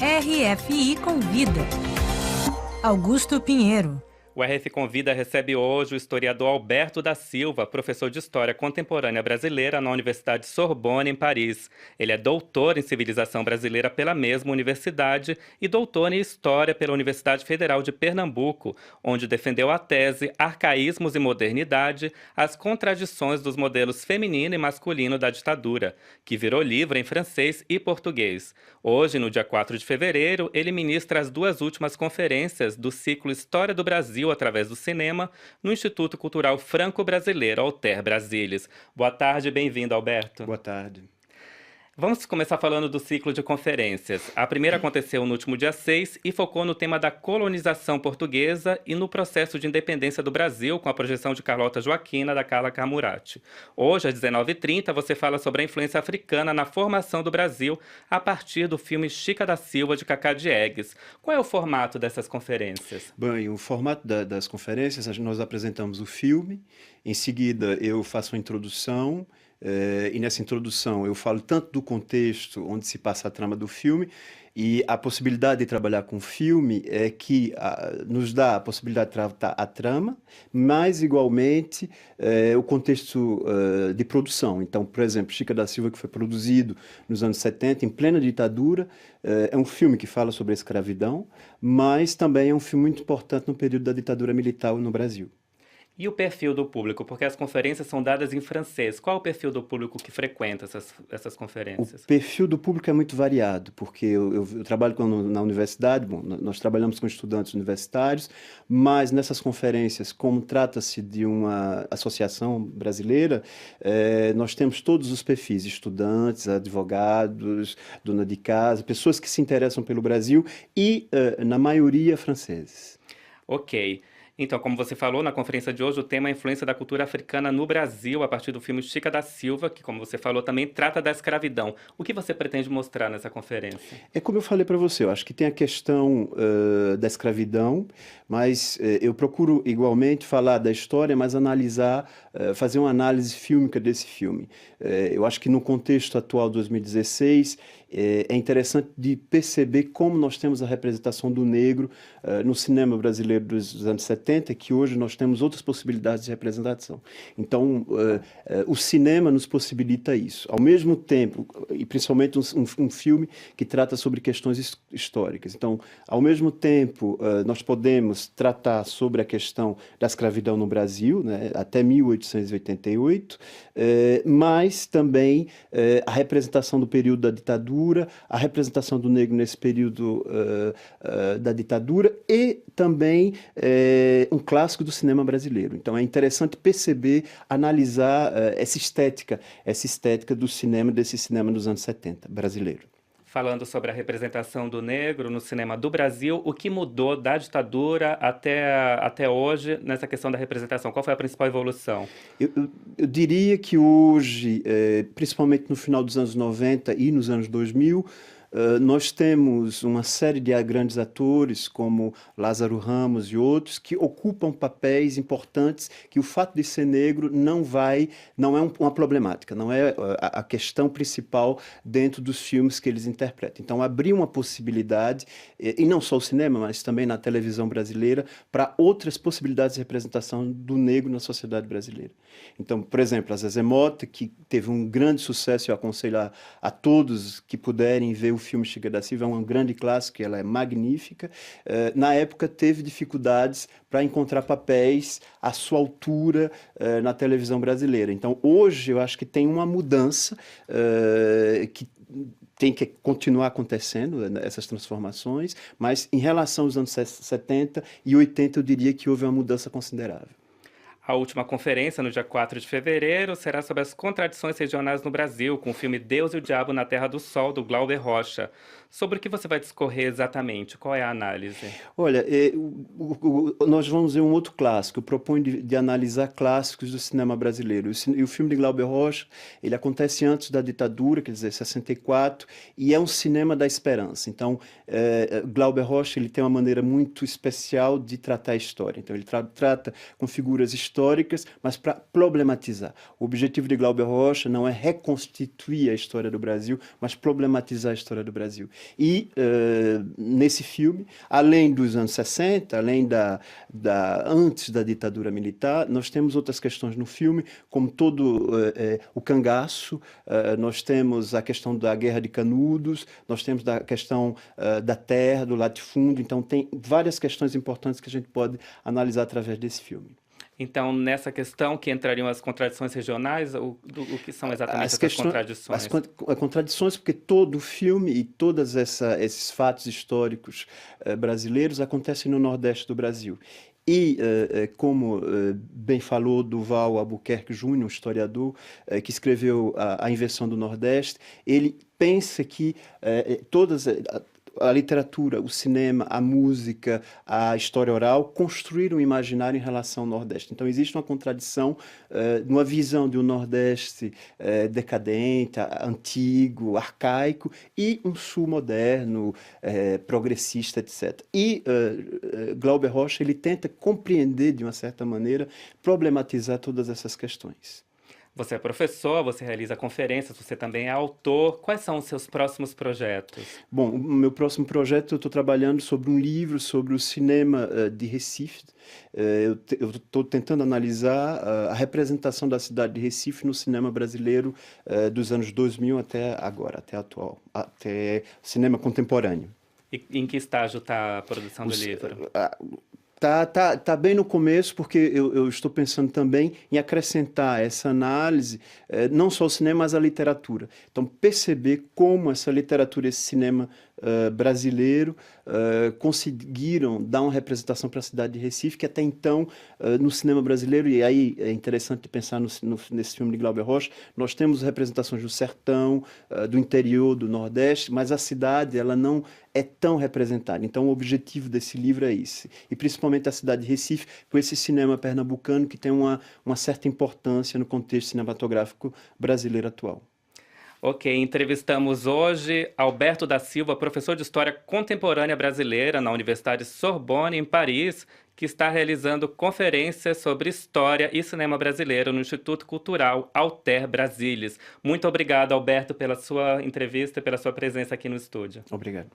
RFI Convida. Augusto Pinheiro. O RF Convida recebe hoje o historiador Alberto da Silva, professor de História Contemporânea Brasileira na Universidade Sorbonne, em Paris. Ele é doutor em Civilização Brasileira pela mesma universidade e doutor em História pela Universidade Federal de Pernambuco, onde defendeu a tese Arcaísmos e Modernidade, as contradições dos modelos feminino e masculino da ditadura, que virou livro em francês e português. Hoje, no dia 4 de fevereiro, ele ministra as duas últimas conferências do ciclo História do Brasil através do cinema, no Instituto Cultural Franco-Brasileiro, Alter Brasílias. Boa tarde e bem-vindo, Alberto. Boa tarde. Vamos começar falando do ciclo de conferências. A primeira aconteceu no último dia 6 e focou no tema da colonização portuguesa e no processo de independência do Brasil, com a projeção de Carlota Joaquina, da Carla Camurati. Hoje, às 19h30, você fala sobre a influência africana na formação do Brasil a partir do filme Chica da Silva, de Cacá Diegues. Qual é o formato dessas conferências? Bem, o formato das conferências, nós apresentamos o filme, em seguida eu faço uma introdução, e nessa introdução eu falo tanto do contexto onde se passa a trama do filme, e a possibilidade de trabalhar com filme é que nos dá a possibilidade de tratar a trama, mas igualmente o contexto de produção. Então, por exemplo, Chica da Silva, que foi produzido nos anos 70, em plena ditadura, é um filme que fala sobre a escravidão, mas também é um filme muito importante no período da ditadura militar no Brasil. E o perfil do público? Porque as conferências são dadas em francês. Qual é o perfil do público que frequenta essas conferências? O perfil do público é muito variado, porque eu trabalho na universidade, bom, nós trabalhamos com estudantes universitários, mas nessas conferências, como trata-se de uma associação brasileira, nós temos todos os perfis, estudantes, advogados, dona de casa, pessoas que se interessam pelo Brasil e, na maioria, franceses. Ok. Então, como você falou, na conferência de hoje, o tema é a influência da cultura africana no Brasil, a partir do filme Chica da Silva, que, como você falou, também trata da escravidão. O que você pretende mostrar nessa conferência? É como eu falei para você, eu acho que tem a questão da escravidão, mas eu procuro igualmente falar da história, mas analisar, fazer uma análise fílmica desse filme. Eu acho que no contexto atual de 2016, é interessante de perceber como nós temos a representação do negro no cinema brasileiro dos anos 70, que hoje nós temos outras possibilidades de representação. Então, o cinema nos possibilita isso. Ao mesmo tempo, e principalmente um filme que trata sobre questões históricas. Então, ao mesmo tempo, nós podemos tratar sobre a questão da escravidão no Brasil, né, até 1888, mas também a representação do período da ditadura, a representação do negro nesse período da ditadura e também um clássico do cinema brasileiro. Então é interessante perceber, analisar essa estética do cinema, desse cinema dos anos 70 brasileiro. Falando sobre a representação do negro no cinema do Brasil, o que mudou da ditadura até hoje nessa questão da representação? Qual foi a principal evolução? Eu diria que hoje, principalmente no final dos anos 90 e nos anos 2000, nós temos uma série de grandes atores, como Lázaro Ramos e outros, que ocupam papéis importantes que o fato de ser negro não é uma problemática, não é a questão principal dentro dos filmes que eles interpretam. Então, abrir uma possibilidade, e não só o cinema, mas também na televisão brasileira, para outras possibilidades de representação do negro na sociedade brasileira. Então, por exemplo, a Zezé Mota, que teve um grande sucesso, eu aconselho a todos que puderem ver o filme Chica da Silva, é um grande clássico, ela é magnífica. Na época teve dificuldades para encontrar papéis à sua altura na televisão brasileira. Então hoje eu acho que tem uma mudança que tem que continuar acontecendo, essas transformações, mas em relação aos anos 70 e 80 eu diria que houve uma mudança considerável. A última conferência, no dia 4 de fevereiro, será sobre as contradições regionais no Brasil, com o filme Deus e o Diabo na Terra do Sol, do Glauber Rocha. Sobre o que você vai discorrer exatamente? Qual é a análise? Olha, nós vamos ver um outro clássico. Eu proponho de analisar clássicos do cinema brasileiro. E o filme de Glauber Rocha, ele acontece antes da ditadura, quer dizer, 64, e é um cinema da esperança. Então, Glauber Rocha, ele tem uma maneira muito especial de tratar a história. Então, ele trata com figuras históricas, históricas, mas para problematizar. O objetivo de Glauber Rocha não é reconstituir a história do Brasil, mas problematizar a história do Brasil. E nesse filme, além dos anos 60, além antes da ditadura militar, nós temos outras questões no filme, como todo o cangaço, nós temos a questão da Guerra de Canudos, nós temos a questão da terra, do latifúndio, então tem várias questões importantes que a gente pode analisar através desse filme. Então, nessa questão que entrariam as contradições regionais, o que são exatamente essas contradições? As contradições, porque todo o filme e todos esses fatos históricos brasileiros acontecem no Nordeste do Brasil. E, como bem falou Duval Albuquerque Júnior, um historiador que escreveu a Inversão do Nordeste, ele pensa que a literatura, o cinema, a música, a história oral construíram um imaginário em relação ao Nordeste. Então, existe uma contradição numa visão de um Nordeste decadente, antigo, arcaico, e um Sul moderno, progressista, etc. E Glauber Rocha ele tenta compreender, de uma certa maneira, problematizar todas essas questões. Você é professor, você realiza conferências, você também é autor. Quais são os seus próximos projetos? Bom, o meu próximo projeto, eu estou trabalhando sobre um livro sobre o cinema de Recife. Eu estou tentando analisar a representação da cidade de Recife no cinema brasileiro dos anos 2000 até agora, até atual, até cinema contemporâneo. E em que estágio está a produção do livro? Tá bem no começo, porque eu estou pensando também em acrescentar essa análise, não só ao cinema, mas à literatura. Então, perceber como essa literatura, esse cinema brasileiro conseguiram dar uma representação para a cidade de Recife, que até então, no cinema brasileiro, e aí é interessante pensar nesse filme de Glauber Rocha, nós temos representações do sertão, do interior, do Nordeste, mas a cidade ela não é tão representada. Então, o objetivo desse livro é esse. E principalmente a cidade de Recife, com esse cinema pernambucano que tem uma certa importância no contexto cinematográfico brasileiro atual. Ok, entrevistamos hoje Alberto da Silva, professor de História Contemporânea Brasileira na Universidade Sorbonne, em Paris, que está realizando conferências sobre história e cinema brasileiro no Instituto Cultural Alter Brasilis. Muito obrigado, Alberto, pela sua entrevista e pela sua presença aqui no estúdio. Obrigado.